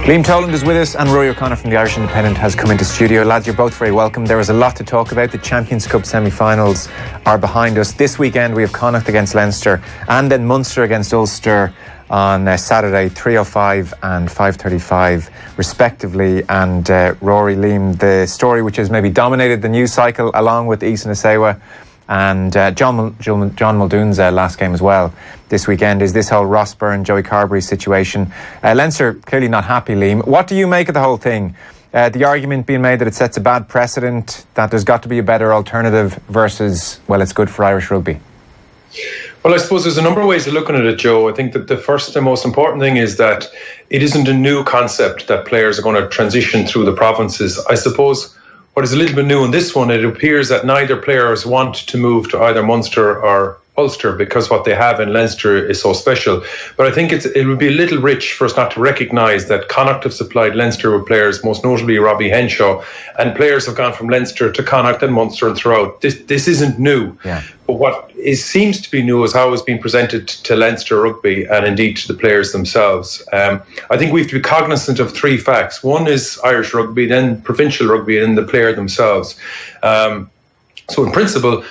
Liam Toland is with us and Ruaidhri O'Connor from the Irish Independent has come into studio. Lads, you're both very welcome. There is a lot to talk about. The Champions Cup semi-finals are behind us. This weekend we have Connacht against Leinster and then Munster against Ulster on Saturday, 3:05 and 5:35 respectively. And Rory, Liam, the story which has maybe dominated the news cycle along with Nacewa and John Muldoon's last game as well this weekend is this whole Ross Byrne, Joey Carbery situation. Leinster clearly not happy, Liam. What do you make of the whole thing? The argument being made that it sets a bad precedent, that there's got to be a better alternative versus, well, it's good for Irish rugby. Well, I suppose there's a number of ways of looking at it, Joe. I think that the first and most important thing is that it isn't a new concept that players are going to transition through the provinces. I suppose what is a little bit new in this one, it appears that neither players want to move to either Munster or Ulster because what they have in Leinster is so special. But I think it would be a little rich for us not to recognise that Connacht have supplied Leinster with players, most notably Robbie Henshaw, and players have gone from Leinster to Connacht and Munster and throughout. This isn't new. Yeah. But what seems to be new is how it's been presented to Leinster rugby and indeed to the players themselves. I think we have to be cognizant of three facts. One is Irish rugby, then provincial rugby, and then the player themselves. So in principle,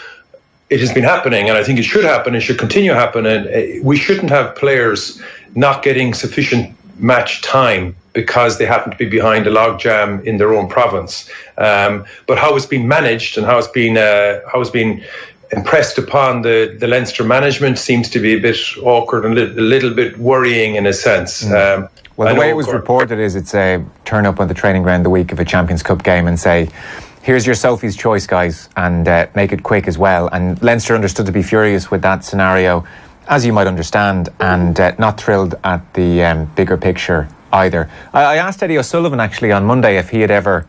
it has been happening, and I think it should happen. It should continue to happen, and we shouldn't have players not getting sufficient match time because they happen to be behind a logjam in their own province. But how it's been managed and how it's been impressed upon the Leinster management seems to be a bit awkward and a little bit worrying in a sense. Well, the way it was reported is it's a turn up on the training ground the week of a Champions Cup game and say, here's your Sophie's choice, guys, and make it quick as well. And Leinster understood to be furious with that scenario, as you might understand, and not thrilled at the bigger picture either. I asked Eddie O'Sullivan actually on Monday if he had ever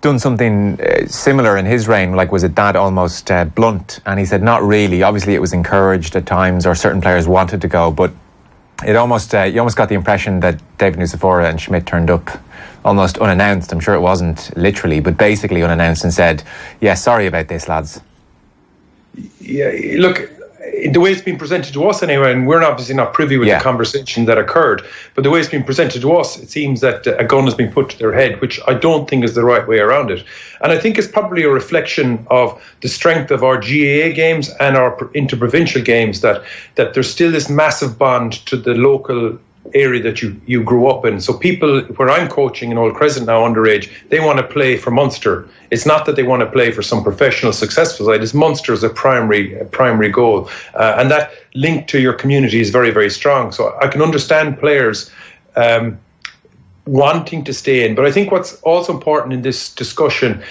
done something similar in his reign, like was it that almost blunt? And he said not really. Obviously it was encouraged at times, or certain players wanted to go, but it almost you almost got the impression that David Nacewa and Schmidt turned up almost unannounced. I'm sure it wasn't literally, but basically unannounced, and said, yeah, sorry about this, lads. Yeah, look, the way it's been presented to us anyway, and we're obviously not privy with the conversation that occurred, but the way it's been presented to us, it seems that a gun has been put to their head, which I don't think is the right way around it. And I think it's probably a reflection of the strength of our GAA games and our interprovincial games, that there's still this massive bond to the local area that you grew up in. So people, where I'm coaching in Old Crescent now underage, they want to play for Munster. It's not that they want to play for some professional successful side. It's Munster as a primary goal, and that link to your community is very, very strong. So I can understand players wanting to stay in, but I think what's also important in this discussion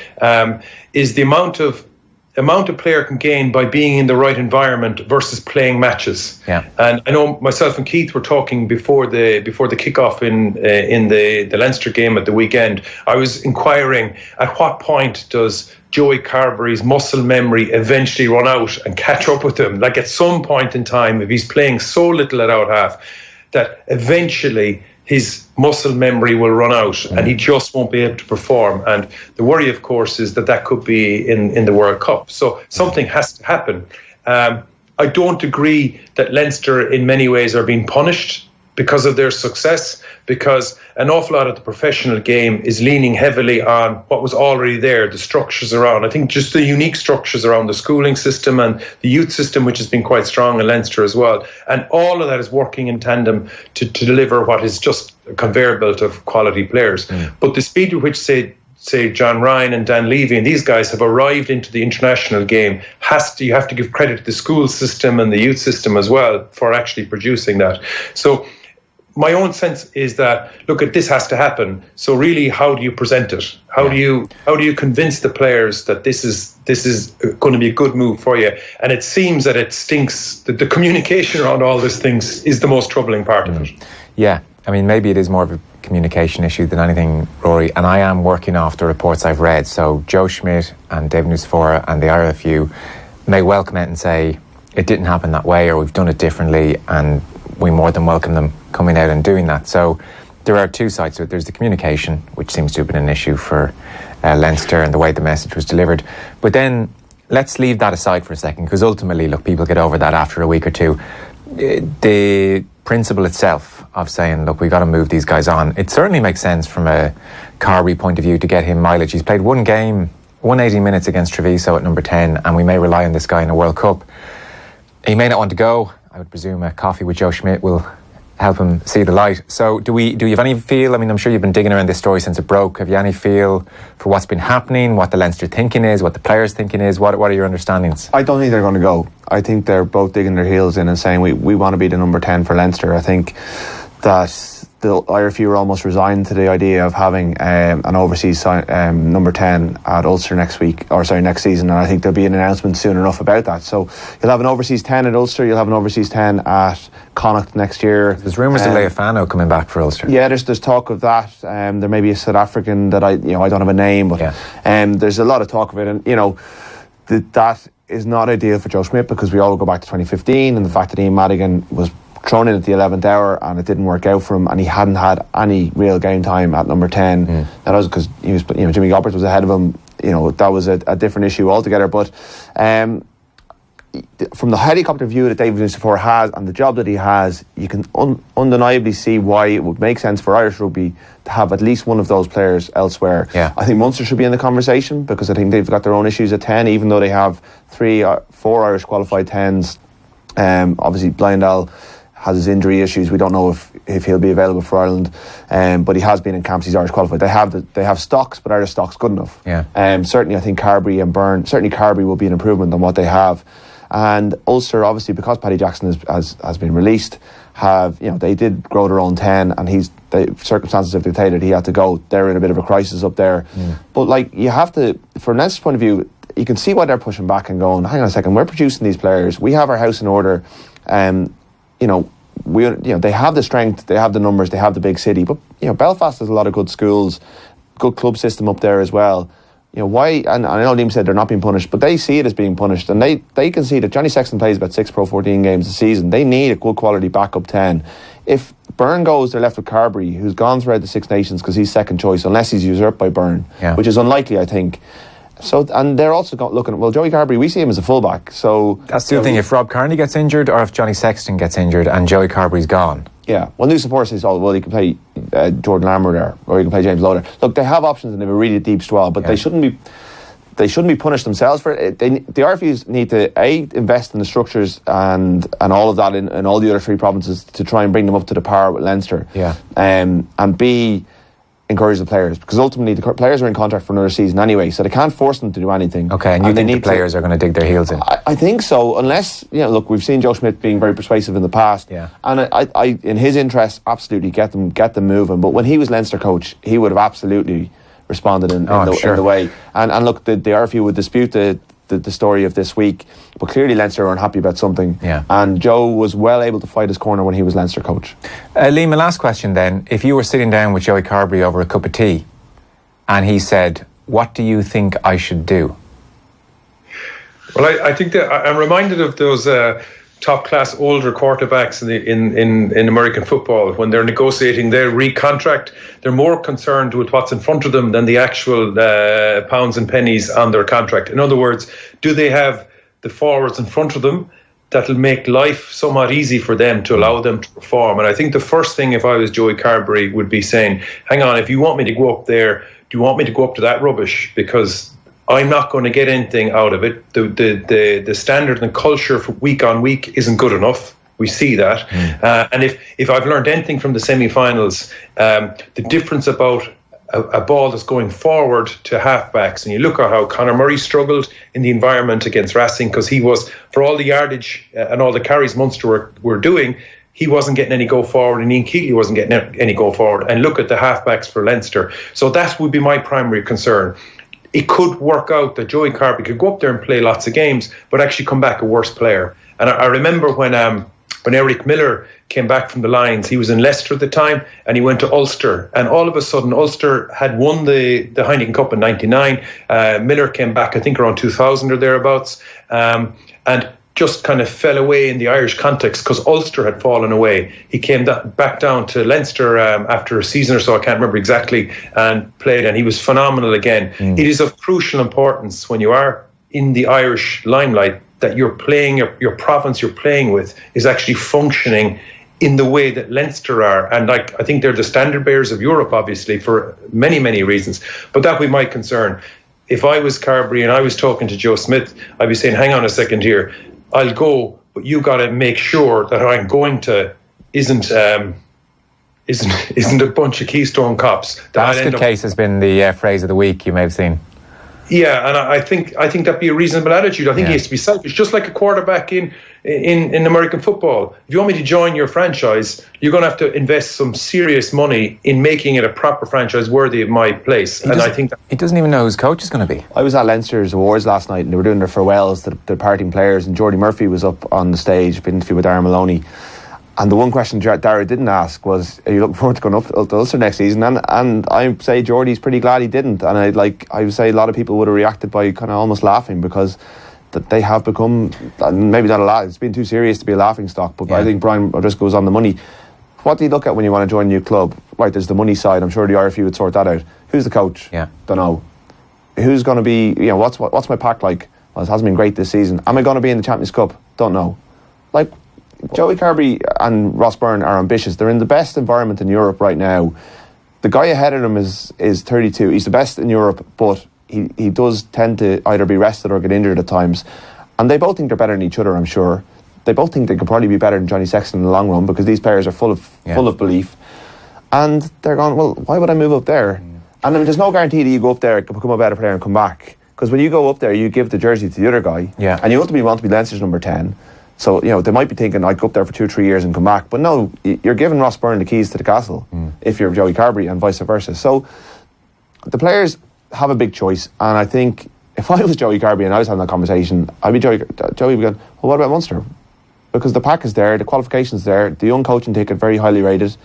is the amount of a player can gain by being in the right environment versus playing matches. Yeah. And I know myself and Keith were talking before the kickoff in the Leinster game at the weekend. I was inquiring at what point does Joey Carbery's muscle memory eventually run out and catch up with him? Like at some point in time, if he's playing so little at out half, that eventually his muscle memory will run out and he just won't be able to perform. And the worry, of course, is that could be in the World Cup. So something has to happen. I don't agree that Leinster in many ways are being punished because of their success, because an awful lot of the professional game is leaning heavily on what was already there, the structures around. I think just the unique structures around the schooling system and the youth system, which has been quite strong in Leinster as well. And all of that is working in tandem to deliver what is just a conveyor belt of quality players. But the speed at which, say John Ryan and Dan Levy and these guys have arrived into the international game, you have to give credit to the school system and the youth system as well for actually producing that. So my own sense is that, look, this has to happen. So really, how do you present it? How do you convince the players that this is going to be a good move for you? And it seems that it stinks. That the communication around all these things is the most troubling part of it. Yeah, I mean, maybe it is more of a communication issue than anything, Rory. And I am working off the reports I've read. So Joe Schmidt and David Nacewa and the RFU may well come out and say it didn't happen that way, or we've done it differently, and we more than welcome them coming out and doing that. So there are two sides to it. There's the communication, which seems to have been an issue for Leinster and the way the message was delivered. But then let's leave that aside for a second, because ultimately, look, people get over that after a week or two. the principle itself of saying, look, we got to move these guys on, it certainly makes sense from a Carbery point of view to get him mileage. He's played one game, 180 minutes against Treviso at number 10, and we may rely on this guy in a World Cup. He may not want to go. I would presume a coffee with Joe Schmidt will help him see the light. So do you have any feel? I mean, I'm sure you've been digging around this story since it broke. Have you any feel for what's been happening, what the Leinster thinking is, what the players thinking is? What are your understandings? I don't think they're going to go. I think they're both digging their heels in and saying we want to be the number 10 for Leinster. I think that the IRFU are almost resigned to the idea of having an overseas number 10 at Ulster next season, and I think there'll be an announcement soon enough about that. So you'll have an overseas 10 at Ulster, you'll have an overseas 10 at Connacht next year. There's rumours of Leofano coming back for Ulster. Yeah, there's talk of that. There may be a South African that I don't have a name, but there's a lot of talk of it, and that is not ideal for Joe Schmidt, because we all go back to 2015 and the fact that Ian Madigan was thrown in at the 11th hour and it didn't work out for him, and he hadn't had any real game time at number 10. That was because he was, Jimmy Gobbert was ahead of him. That was a different issue altogether. But from the helicopter view that David Nucifora has and the job that he has, you can undeniably see why it would make sense for Irish rugby to have at least one of those players elsewhere. I think Munster should be in the conversation, because I think they've got their own issues at 10, even though they have 4 Irish qualified 10s. Obviously Blindall has his injury issues. We don't know if he'll be available for Ireland, but he has been in camps. He's Irish qualified. They have stocks, but Irish stocks good enough. Certainly I think Carbery and Byrne, certainly Carbery will be an improvement on what they have. And Ulster, obviously, because Paddy Jackson has been released, they did grow their own 10, and the circumstances have dictated he had to go. They're in a bit of a crisis up there. But you have to, from Leinster's point of view, you can see why they're pushing back and going, hang on a second, we're producing these players, we have our house in order. They have the strength, they have the numbers, they have the big city, but Belfast has a lot of good schools, good club system up there as well. Why? And I know Liam said they're not being punished, but they see it as being punished, and they can see that Johnny Sexton plays about 6 Pro 14 games a season. They need a good quality backup 10. If Byrne goes, they're left with Carbery, who's gone throughout the Six Nations because he's second choice, unless he's usurped by Byrne, which is unlikely, I think. So, and they're also looking at, Joey Carbery, we see him as a fullback. So that's the thing. If Rob Kearney gets injured, or if Johnny Sexton gets injured and Joey Carbery's gone. Yeah. Well, Nucifora says, he can play Jordan Lambert there, or he can play James Lowe there. Look, they have options and they have a really deep squad, but they shouldn't be punished themselves for it. The RFUs need to invest in the structures and all of that in all the other 3 provinces to try and bring them up to the par with Leinster. And B, encourage the players, because ultimately the players are in contract for another season anyway, so they can't force them to do anything. Okay, and you think the players are going to dig their heels in? I think so, unless, look, we've seen Joe Schmidt being very persuasive in the past, and I in his interest, absolutely get them moving. But when he was Leinster coach, he would have absolutely responded in the way. And look, the RFU would dispute the story of this week, but clearly Leinster are unhappy about something, and Joe was well able to fight his corner when he was Leinster coach. Liam, my last question then, if you were sitting down with Joey Carbery over a cup of tea and he said, what do you think I should do? Well, I think that I'm reminded of those top-class older quarterbacks in American football. When they're negotiating their recontract, they're more concerned with what's in front of them than the actual pounds and pennies on their contract. In other words, do they have the forwards in front of them that'll make life somewhat easy for them to allow them to perform? And I think the first thing, if I was Joey Carbery, would be saying, hang on, if you want me to go up there, do you want me to go up to that rubbish? Because I'm not going to get anything out of it. The standard and culture for week on week isn't good enough. We see that. And if I've learned anything from the semi-finals, the difference about a ball that's going forward to halfbacks, and you look at how Conor Murray struggled in the environment against Racing, because he was, for all the yardage and all the carries Munster were doing, he wasn't getting any go forward, and Ian Keatley wasn't getting any go forward. And look at the halfbacks for Leinster. So that would be my primary concern. It could work out that Joey Carbery could go up there and play lots of games, but actually come back a worse player. And I remember when Eric Miller came back from the Lions, he was in Leicester at the time, and he went to Ulster. And all of a sudden, Ulster had won the Heineken Cup in '99. Miller came back, I think, around 2000 or thereabouts, and just kind of fell away in the Irish context because Ulster had fallen away. He came back down to Leinster after a season or so, I can't remember exactly, and played, and he was phenomenal again. It is of crucial importance when you are in the Irish limelight that you're playing, your province you're playing with is actually functioning in the way that Leinster are. And I think they're the standard bearers of Europe, obviously, for many, many reasons. But that would be my concern. If I was Carberry and I was talking to Joe Smith, I'd be saying, hang on a second here, I'll go, but you got to make sure that I'm going to isn't a bunch of Keystone cops. The basket case has been the phrase of the week, you may have seen. Yeah, and I think that'd be a reasonable attitude. I think he has to be selfish, just like a quarterback in American football. If you want me to join your franchise, you're going to have to invest some serious money in making it a proper franchise worthy of my place. I think he doesn't even know whose coach is going to be. I was at Leinster's awards last night, and they were doing their farewells to the departing players, and Jordy Murphy was up on the stage, been interviewed with Darren Maloney. And the one question Dara didn't ask was, are you looking forward to going up to Ulster next season? And I say Jordy's pretty glad he didn't. And I would say a lot of people would have reacted by kind of almost laughing, because they have become, maybe not a lot, it's been too serious to be a laughing stock, but I think Brian O'Driscoll goes on the money. What do you look at when you want to join a new club? Right, there's the money side. I'm sure the RFU would sort that out. Who's the coach? Yeah. Don't know. Who's going to be, what's my pack like? Well, it hasn't been great this season. Am I going to be in the Champions Cup? Don't know. Like, Joey Carberry and Ross Byrne are ambitious. They're in the best environment in Europe right now. The guy ahead of them is 32. He's the best in Europe, but he does tend to either be rested or get injured at times. And they both think they're better than each other, I'm sure. They both think they could probably be better than Johnny Sexton in the long run, because these players are full of belief. And they're going, well, why would I move up there? And there's no guarantee that you go up there, become a better player and come back. Because when you go up there, you give the jersey to the other guy. Yeah. And you ultimately want to be Leinster's number 10. So, they might be thinking, I'd go up there for 2-3 years and come back. But no, you're giving Ross Byrne the keys to the castle if you're Joey Carberry, and vice versa. So the players have a big choice. And I think if I was Joey Carberry and I was having that conversation, I'd be Joey would be going, well, what about Munster? Because the pack is there, the qualification's there, the young coaching ticket very highly rated,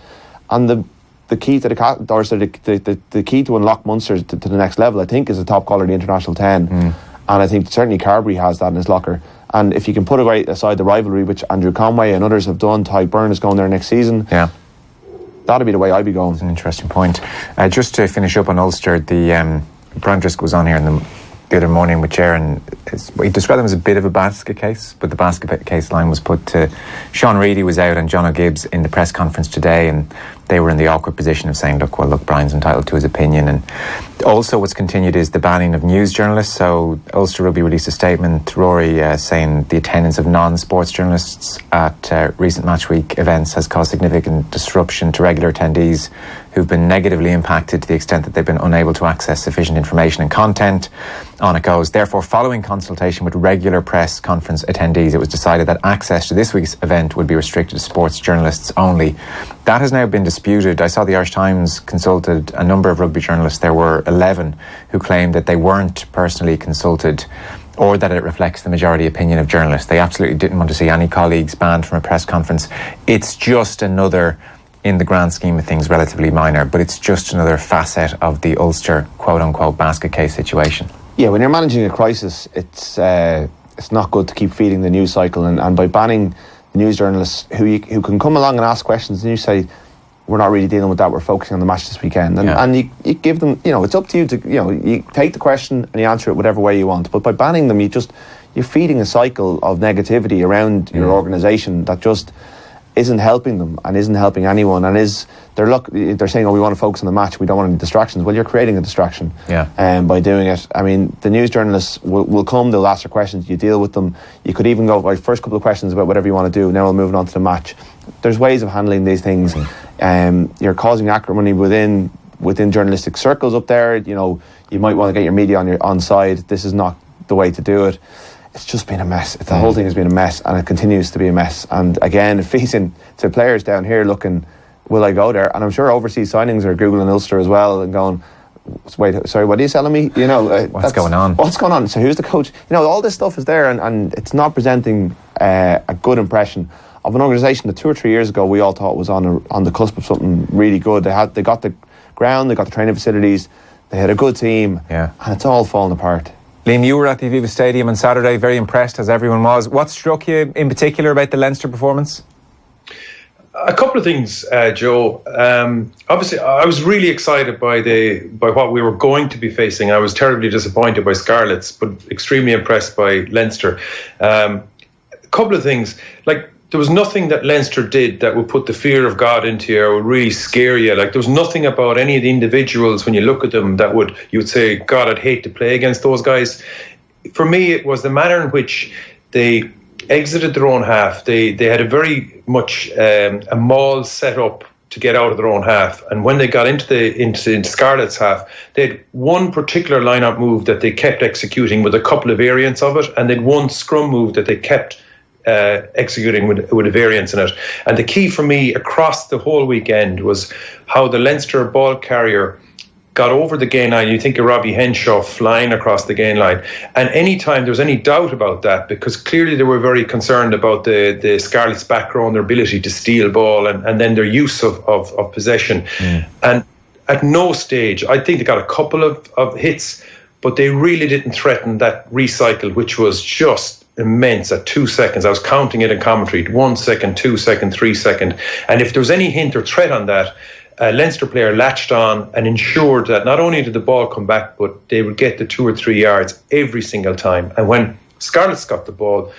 and the key to the key to unlock Munster to the next level, I think, is a top quality international 10. And I think certainly Carberry has that in his locker. And if you can put away aside the rivalry, which Andrew Conway and others have done, Ty Byrne is going there next season. Yeah, that'd be the way I'd be going. That's an interesting point. Just to finish up on Ulster, Brian Driscoll was on here the other morning with Ger, and he described them as a bit of a basket case, but the basket case line was put to Sean Reedy was out and John O'Gibbs in the press conference today, and they were in the awkward position of saying, look, Brian's entitled to his opinion. And also what's continued is the banning of news journalists. So Ulster Rugby released a statement, Rory, saying the attendance of non-sports journalists at recent match week events has caused significant disruption to regular attendees who've been negatively impacted to the extent that they've been unable to access sufficient information and content. On it goes. Therefore, following consultation with regular press conference attendees, it was decided that access to this week's event would be restricted to sports journalists only. That has now been disputed. I saw the Irish Times consulted a number of rugby journalists. There were 11 who claimed that they weren't personally consulted, or that it reflects the majority opinion of journalists. They absolutely didn't want to see any colleagues banned from a press conference. It's just another, in the grand scheme of things, relatively minor, but it's just another facet of the Ulster quote-unquote basket case situation. Yeah, when you're managing a crisis, it's not good to keep feeding the news cycle, and by banning the news journalists who can come along and ask questions, and you say, we're not really dealing with that, we're focusing on the match this weekend, and you give them, it's up to you to, you take the question and you answer it whatever way you want, but by banning them, you're feeding a cycle of negativity around your organisation that just isn't helping them and isn't helping anyone, and they're saying, we want to focus on the match, we don't want any distractions. Well, you're creating a distraction by doing it. I mean, the news journalists will come, they'll ask their questions, you deal with them. You could even go, right, first couple of questions about whatever you want to do, now we'll move on to the match. There's ways of handling these things. You're causing acrimony within journalistic circles up there. You might want to get your media on side. This is not the way to do it. It's just been a mess. The whole thing has been a mess, and it continues to be a mess. And again, it feeds into players down here looking, will I go there? And I'm sure overseas signings are Googling Ulster as well and going, wait, sorry, what are you telling me? What's going on? What's going on? So who's the coach? All this stuff is there, and it's not presenting a good impression of an organisation that 2 or 3 years ago we all thought was on the cusp of something really good. They got the ground, they got the training facilities, they had a good team, and it's all fallen apart. Liam, you were at the Aviva Stadium on Saturday, very impressed as everyone was. What struck you in particular about the Leinster performance? A couple of things, Joe. Obviously, I was really excited by what we were going to be facing. I was terribly disappointed by Scarlets, but extremely impressed by Leinster. A couple of things, like there was nothing that Leinster did that would put the fear of God into you or would really scare you. Like there was nothing about any of the individuals when you look at them that you would say, God, I'd hate to play against those guys. For me, it was the manner in which they exited their own half. They had a very much a maul set up to get out of their own half, and when they got into Scarlet's half, they had one particular line-up move that they kept executing with a couple of variants of it, and they'd one scrum move that they kept executing with a variance in it. And the key for me across the whole weekend was how the Leinster ball carrier got over the gain line. You think of Robbie Henshaw flying across the gain line. And anytime there was any doubt about that, because clearly they were very concerned about the Scarlets' background, their ability to steal ball and then their use of possession. And at no stage, I think they got a couple of hits, but they really didn't threaten that recycle, which was just immense at 2 seconds. I was counting it in commentary, 1 second, 2 second, 3 second. And if there was any hint or threat on that, a Leinster player latched on and ensured that not only did the ball come back, but they would get the 2 or 3 yards every single time. And when Scarlets got the ball,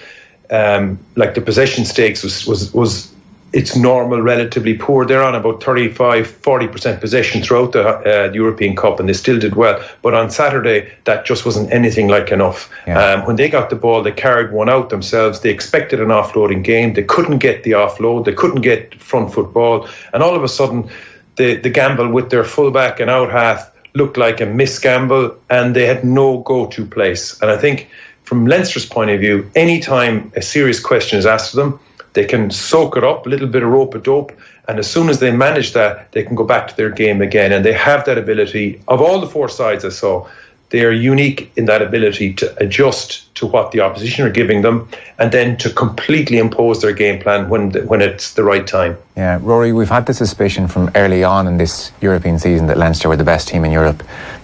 like the possession stakes was its normal, relatively poor. They're on about 35-40% possession throughout the European Cup, and they still did well. But on Saturday, that just wasn't anything like enough. When they got the ball, they carried one out themselves. They expected an offloading game. They couldn't get the offload. They couldn't get front foot ball. And all of a sudden, the gamble with their fullback and out half looked like a miss gamble, and they had no go-to place. And I think from Leinster's point of view, anytime a serious question is asked of them, they can soak it up, a little bit of rope-a-dope, and as soon as they manage that, they can go back to their game again. And they have that ability. Of all the 4 sides I saw, they are unique in that ability to adjust to what the opposition are giving them and then to completely impose their game plan when it's the right time. Yeah, Rory, we've had the suspicion from early on in this European season that Leinster were the best team in Europe.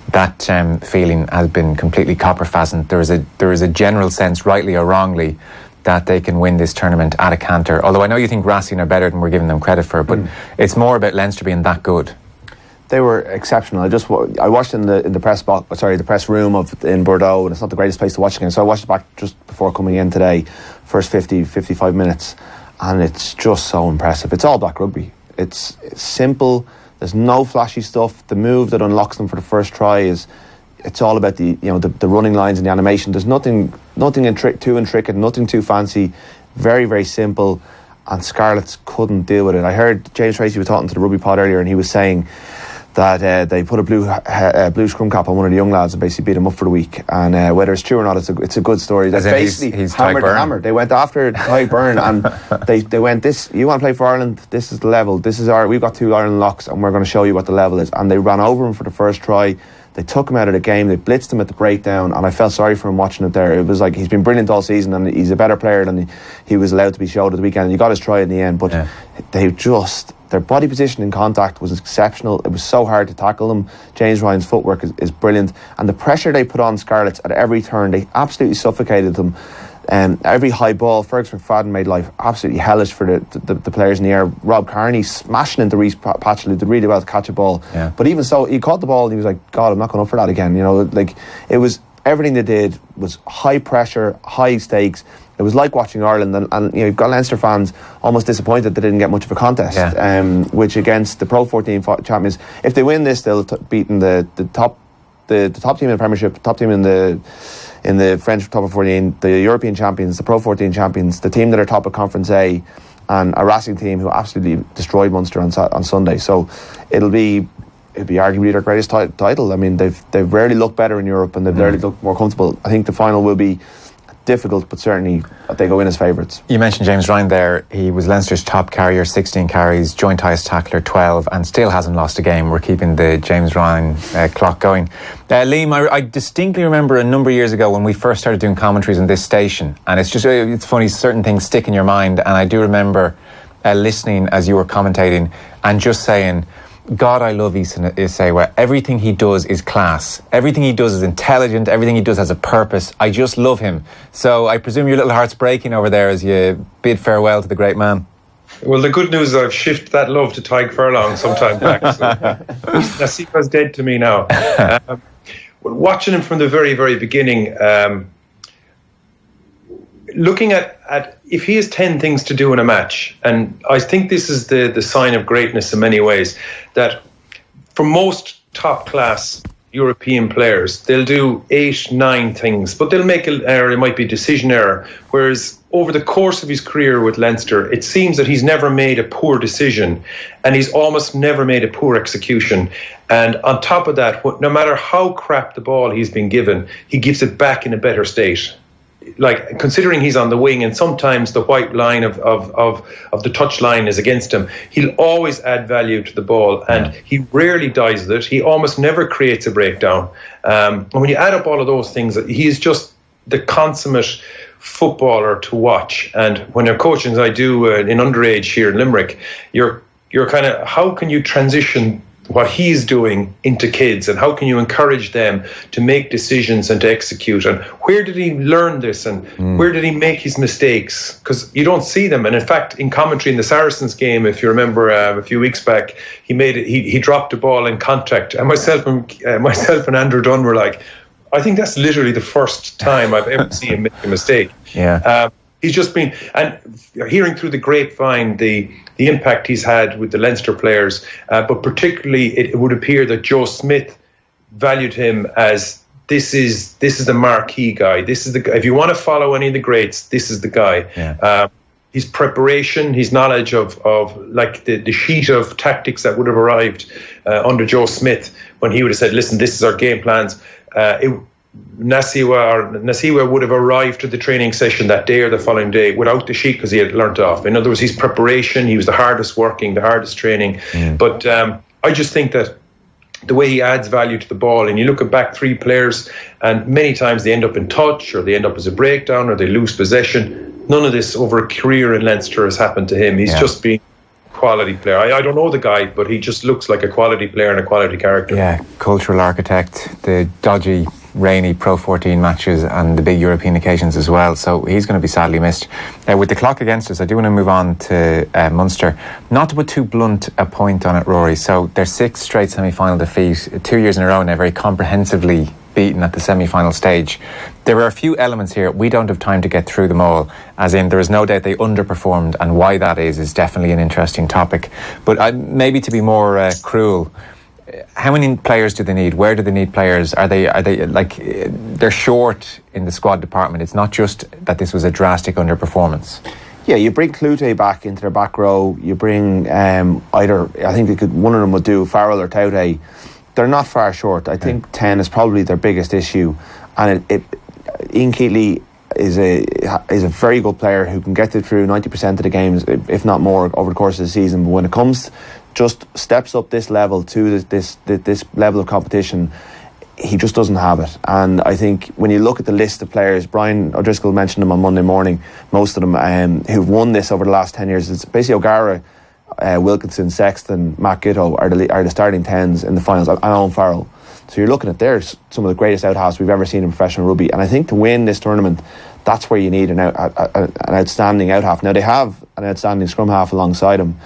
That feeling has been completely copper-fastened. There is a general sense, rightly or wrongly, that they can win this tournament at a canter. Although I know you think Racing are better than we're giving them credit for, but it's more about Leinster being that good. They were exceptional. I watched in the press room in Bordeaux, and it's not the greatest place to watch again. So I watched it back just before coming in today, first 55 minutes, and it's just so impressive. It's all black rugby. It's simple. There's no flashy stuff. The move that unlocks them for the first try it's all about the running lines and the animation. There's nothing too intricate, nothing too fancy. Very, very simple. And Scarlets couldn't deal with it. I heard James Tracy was talking to the Rugby Pod earlier, and he was saying that they put a blue scrum cap on one of the young lads and basically beat him up for the week. And whether it's true or not, it's a good story. That's basically he's hammer. They went after Ty Byrne and they went, you want to play for Ireland? This is the level. We've got 2 Ireland locks and we're going to show you what the level is. And they ran over him for the first try. They took him out of the game. They blitzed him at the breakdown, and I felt sorry for him watching it there. It was like he's been brilliant all season, and he's a better player than he was allowed to be showed at the weekend. And he got his try in the end, but their body position in contact was exceptional. It was so hard to tackle them. James Ryan's footwork is brilliant, and the pressure they put on Scarlets at every turn, they absolutely suffocated them. Every high ball, Fergus McFadden made life absolutely hellish for the players in the air. Rob Kearney smashing into Reece Patchley, did really well to catch a ball. But even so, he caught the ball and he was like, God, I'm not going up for that again. It was everything they did was high pressure, high stakes. It was like watching Ireland, and you've got Leinster fans almost disappointed they didn't get much of a contest. Which against the Pro 14 champions, if they win this, they'll beaten the top team in the Premiership, top team in the French top of 14, the European champions, the Pro 14 champions, the team that are top of Conference A, and a Racing team who absolutely destroyed Munster on Sunday. So it'll be arguably their greatest title. I mean, they've rarely looked better in Europe, and they've rarely looked more comfortable. I think the final will be difficult, but certainly they go in as favourites. You mentioned James Ryan there. He was Leinster's top carrier, 16 carries, joint highest tackler, 12, and still hasn't lost a game. We're keeping the James Ryan clock going. Liam, I distinctly remember a number of years ago when we first started doing commentaries on this station, and it's funny, certain things stick in your mind, and I do remember listening as you were commentating and just saying, God, I love Nacewa. Everything he does is class. Everything he does is intelligent. Everything he does has a purpose. I just love him. So I presume your little heart's breaking over there as you bid farewell to the great man. Well, the good news is I've shifted that love to Tyke Furlong some time back. So Nacewa's dead to me now. Watching him from the very, very beginning, looking at if he has 10 things to do in a match, and I think this is the sign of greatness in many ways, that for most top-class European players, they'll do 8, 9 things, but they'll make an error. It might be a decision error. Whereas over the course of his career with Leinster, it seems that he's never made a poor decision, and he's almost never made a poor execution. And on top of that, no matter how crap the ball he's been given, he gives it back in a better state. Like, considering he's on the wing and sometimes the white line of the touch line is against him, he'll always add value to the ball, and he rarely dies with it. He almost never creates a breakdown. And when you add up all of those things, he is just the consummate footballer to watch. And when you're coaching, as I do in underage here in Limerick, you're kind of, how can you transition what he's doing into kids, and how can you encourage them to make decisions and to execute, and where did he learn this, and where did he make his mistakes, because you don't see them. And in fact, in commentary in the Saracens game, if you remember a few weeks back, he dropped the ball in contact, and myself and Andrew Dunn were like, I think that's literally the first time I've ever seen him make a mistake. He's just been, and hearing through the grapevine the impact he's had with the Leinster players, but particularly it would appear that Joe Smith valued him as this is the marquee guy. This is the guy. If you want to follow any of the greats, this is the guy. His preparation, his knowledge of like the sheet of tactics that would have arrived under Joe Smith when he would have said, listen, this is our game plans. Nacewa would have arrived to the training session that day or the following day without the sheet because he had learnt off. In other words, his preparation, he was the hardest working, the hardest training. But I just think that the way he adds value to the ball, and you look at back 3 players, and many times they end up in touch, or they end up as a breakdown, or they lose possession. None of this over a career in Leinster has happened to him. He's just been a quality player. I don't know the guy, but he just looks like a quality player and a quality character. Yeah, cultural architect, the dodgy rainy Pro 14 matches and the big European occasions as well, so he's going to be sadly missed. With the clock against us, I do want to move on to Munster. Not to put too blunt a point on it, Rory, so their 6th straight semi-final defeat, 2 years in a row now, very comprehensively beaten at the semi-final stage. There are a few elements here, we don't have time to get through them all, as in there is no doubt they underperformed, and why that is definitely an interesting topic. But maybe to be more cruel, how many players do they need? Where do they need players? Are they like, they're short in the squad department? It's not just that this was a drastic underperformance. Yeah, you bring Clute back into their back row. You bring either, I think one of them would do, Farrell or Taute. They're not far short. I think 10 is probably their biggest issue, and Ian Keatley is a very good player who can get through 90% of the games, if not more, over the course of the season. But when it comes, just steps up this level to this level of competition, he just doesn't have it. And I think when you look at the list of players, Brian O'Driscoll mentioned them on Monday morning, most of them who've won this over the last 10 years, it's basically O'Gara, Wilkinson, Sexton, Matt Gitto are the starting 10s in the finals, and Owen Farrell. So you're looking at there's some of the greatest outhalves we've ever seen in professional rugby, and I think to win this tournament, that's where you need an outstanding outhalf. Now they have an outstanding scrum half alongside him,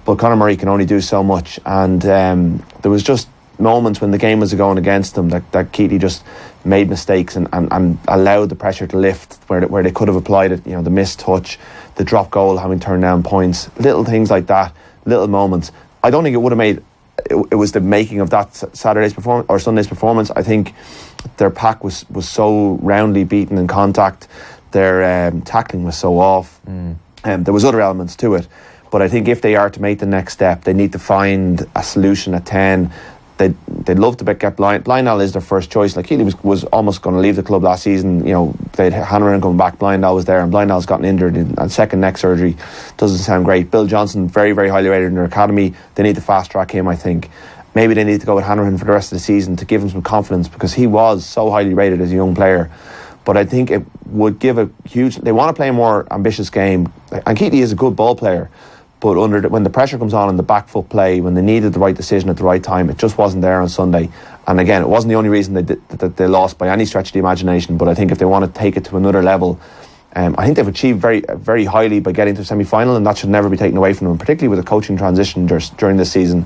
but Conor Murray can only do so much, and there was just moments when the game was going against them that Keatley just made mistakes and allowed the pressure to lift where they could have applied it. You know, the missed touch, the drop goal having turned down points, little things like that, little moments. I don't think it would have made it was the making of that Saturday's performance or Sunday's performance. I think their pack was so roundly beaten in contact, their tackling was so off, there was other elements to it. But I think if they are to make the next step, they need to find a solution at 10. They'd love to get Blindall is their first choice. Like, Keatley was almost going to leave the club last season. You know, they'd Hanrahan coming back, Blindall was there, and Blindall's gotten injured and second neck surgery. Doesn't sound great. Bill Johnson, very, very highly rated in their academy. They need to fast track him, I think. Maybe they need to go with Hanrahan for the rest of the season to give him some confidence, because he was so highly rated as a young player. But I think it would give a huge... They want to play a more ambitious game. And Keatley is a good ball player. But when the pressure comes on in the back foot play, when they needed the right decision at the right time, it just wasn't there on Sunday. And again, it wasn't the only reason that they lost by any stretch of the imagination. But I think if they want to take it to another level, I think they've achieved very, very highly by getting to the semi-final, and that should never be taken away from them, particularly with a coaching transition during this season.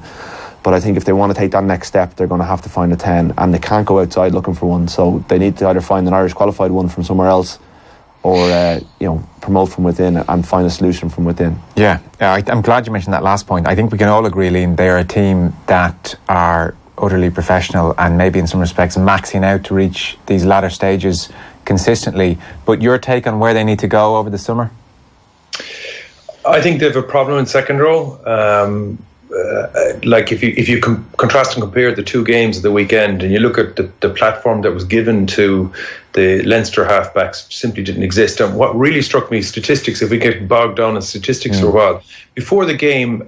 But I think if they want to take that next step, they're going to have to find a 10, and they can't go outside looking for one. So they need to either find an Irish qualified one from somewhere else, or promote from within and find a solution from within. Yeah, I'm glad you mentioned that last point. I think we can all agree, Liam, they are a team that are utterly professional and maybe in some respects maxing out to reach these latter stages consistently. But your take on where they need to go over the summer? I think they have a problem in second row. Like if you contrast and compare the two games of the weekend, and you look at the platform that was given to the Leinster halfbacks, simply didn't exist. And what really struck me, statistics, if we get bogged down in statistics for a while, before the game,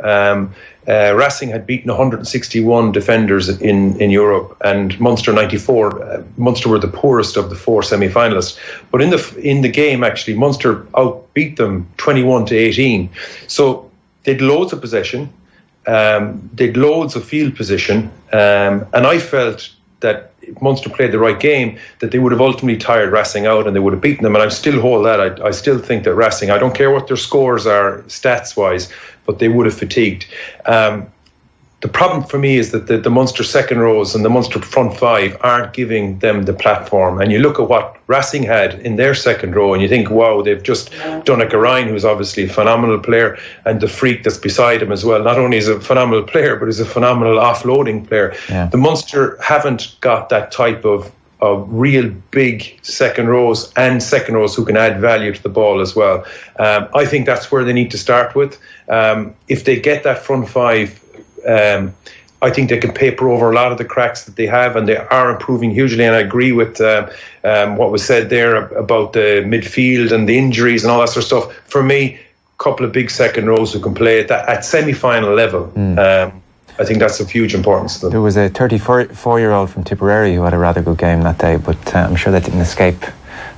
Racing had beaten 161 defenders in Europe, and Munster 94. Munster were the poorest of the four semi-finalists. But in the game, actually, Munster outbeat them 21-18. So they'd loads of possession. They'd loads of field position, and I felt that if Munster played the right game, that they would have ultimately tired Racing out and they would have beaten them. And I still hold that. I still think that Racing, I don't care what their scores are stats wise, but they would have fatigued. The problem for me is that the Munster second rows and the Munster front five aren't giving them the platform. And you look at what Racing had in their second row and you think, wow, they've just done a Ryan, who's obviously a phenomenal player, and the freak that's beside him as well. Not only is a phenomenal player, but is a phenomenal offloading player. Yeah. The Munster haven't got that type of real big second rows who can add value to the ball as well. I think that's where they need to start with. If they get that front five, I think they can paper over a lot of the cracks that they have, and they are improving hugely. And I agree with what was said there about the midfield and the injuries and all that sort of stuff. For me, a couple of big second rows who can play at semi-final level. I think that's of huge importance to them. There was a 34-year-old from Tipperary who had a rather good game that day, but I'm sure that didn't escape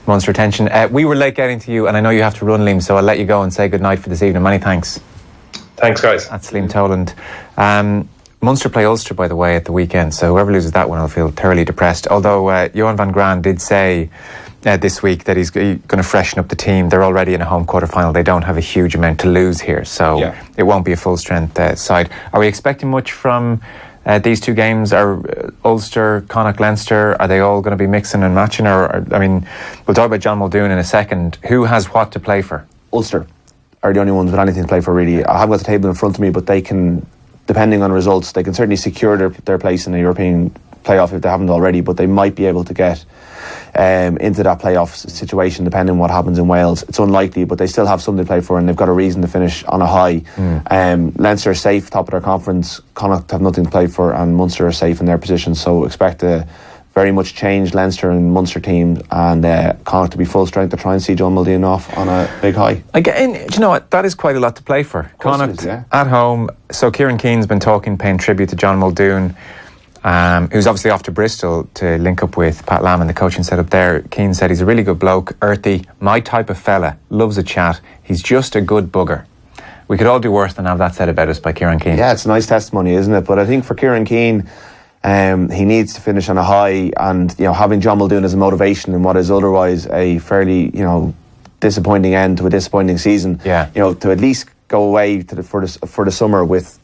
Munster attention. We were late getting to you, and I know you have to run, Liam, so I'll let you go and say good night for this evening. Many thanks. Thanks, guys. That's Liam Toland. Munster play Ulster, by the way, at the weekend, so whoever loses that one will feel thoroughly depressed. Although Johan van Graan did say this week that he's going to freshen up the team. They're already in a home quarter-final. They don't have a huge amount to lose here, so it won't be a full-strength side. Are we expecting much from these two games? Are Ulster, Connacht, Leinster, are they all going to be mixing and matching? Or we'll talk about John Muldoon in a second. Who has what to play for? Ulster are the only ones with anything to play for, really. I haven't got the table in front of me, but they can, depending on results, they can certainly secure their place in the European playoff if they haven't already, but they might be able to get into that playoff situation depending on what happens in Wales. It's unlikely, but they still have something to play for, and they've got a reason to finish on a high. Leinster are safe, top of their conference. Connacht have nothing to play for, and Munster are safe in their position, so expect a very much changed Leinster and Munster team, and Connacht to be full strength to try and see John Muldoon off on a big high. Again, do you know what? That is quite a lot to play for. Connacht at home. So Kieran Keane's been paying tribute to John Muldoon, who's obviously off to Bristol to link up with Pat Lam and the coaching setup there. Keane said he's a really good bloke, earthy, my type of fella, loves a chat. He's just a good bugger. We could all do worse than have that said about us by Kieran Keane. Yeah, it's a nice testimony, isn't it? But I think for Kieran Keane, he needs to finish on a high, and having John Muldoon as a motivation in what is otherwise a fairly disappointing end to a disappointing season. To at least go away for the summer with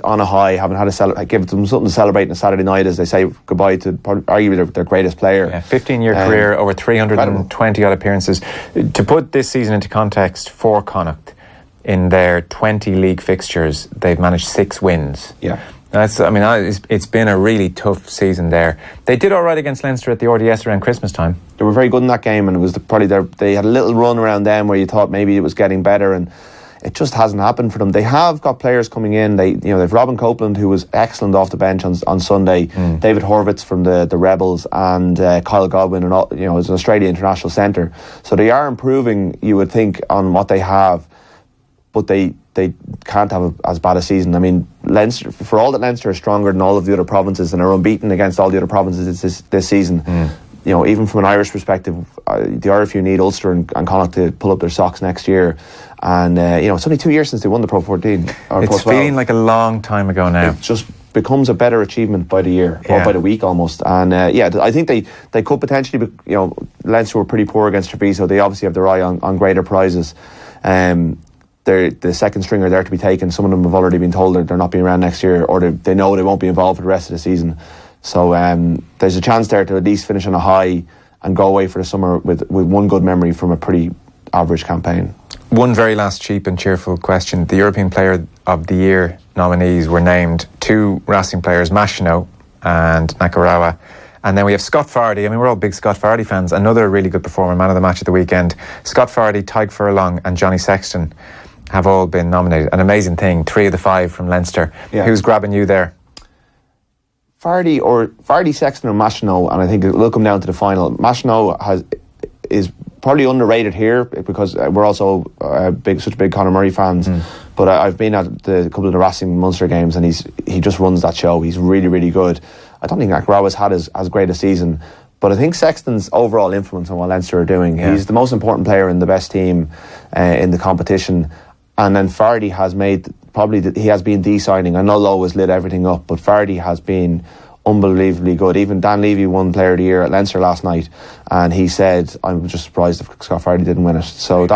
on a high, having had give them something to celebrate on a Saturday night as they say goodbye to arguably their greatest player. 15-year career, over 320 odd appearances. To put this season into context for Connacht, in their 20 league fixtures, they've managed 6 wins. It's been a really tough season there. They did all right against Leinster at the RDS around Christmas time. They were very good in that game, and it was they had a little run around them where you thought maybe it was getting better, and it just hasn't happened for them. They have got players coming in. They've Robin Copeland, who was excellent off the bench on Sunday. David Horvitz from the Rebels, and Kyle Godwin, and is an Australia international centre. So they are improving, you would think, on what they have, but they can't have as bad a season. I mean, Leinster, for all that Leinster are stronger than all of the other provinces and are unbeaten against all the other provinces this season, even from an Irish perspective, the RFU need Ulster and Connacht to pull up their socks next year. And it's only 2 years since they won the Pro 14. It's feeling like a long time ago now. It's just becomes a better achievement by the year or by the week almost. And I think they could potentially be, Leinster were pretty poor against Treviso. They obviously have their eye on greater prizes. They're the second stringer there to be taken. Some of them have already been told they're not being around next year, or they know they won't be involved for the rest of the season. So there's a chance there to at least finish on a high and go away for the summer with one good memory from a pretty average campaign. One very last cheap and cheerful question. The European Player of the Year nominees were named 2 Racing players, Machino and Nacewa. And then we have Scott Fardy. I mean, we're all big Scott Fardy fans. Another really good performer, man of the match at the weekend. Scott Fardy, Tyke Furlong and Johnny Sexton have all been nominated. An amazing thing. 3 of the 5 from Leinster. Yeah. Who's grabbing you there? Fardy, Sexton and Machino, and I think it'll come down to the final. Machino is probably underrated here because we're also such big Conor Murray fans. But I've been at a couple of the Racing Munster games, and he just runs that show. He's really, really good. I don't think Nacewa's had as great a season, but I think Sexton's overall influence on what Leinster are doing. Yeah. He's the most important player in the best team in the competition. And then Fardy has made he has been de-signing. I know Lowe has lit everything up, but Fardy has been unbelievably good. Even Dan Levy won Player of the Year at Leinster last night, and he said, "I'm just surprised if Scott Fardy didn't win it." So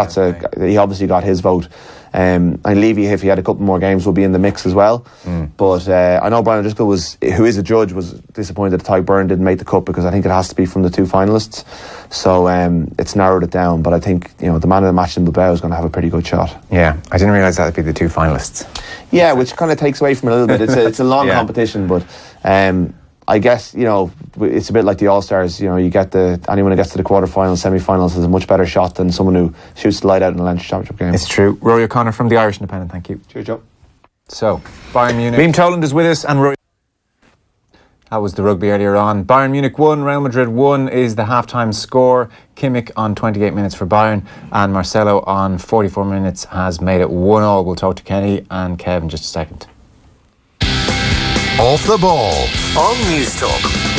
he obviously got his vote. And Levy, if he had a couple more games, will be in the mix as well. But I know Brian O'Driscoll who is a judge, was disappointed that Tyke Byrne didn't make the cut because I think it has to be from the 2 finalists. So it's narrowed it down. But I think the man of the match in Bilbao is going to have a pretty good shot. Yeah, I didn't realise that would be the 2 finalists. Yeah, which kind of takes away from it a little bit. It's a long competition, but I guess it's a bit like the All Stars. You get anyone who gets to the quarterfinals, semi-finals has a much better shot than someone who shoots the light out in a Leinster Championship game. It's true. Rory O'Connor from the Irish Independent. Thank you. Cheers, Joe. So Bayern Munich. Liam Toland is with us, and Rory. That was the rugby earlier on. Bayern Munich 1, Real Madrid 1 is the half-time score. Kimmich on 28 minutes for Bayern, and Marcelo on 44 minutes has made it 1-1. We'll talk to Kenny and Kev in just a second. Off the ball on News Talk.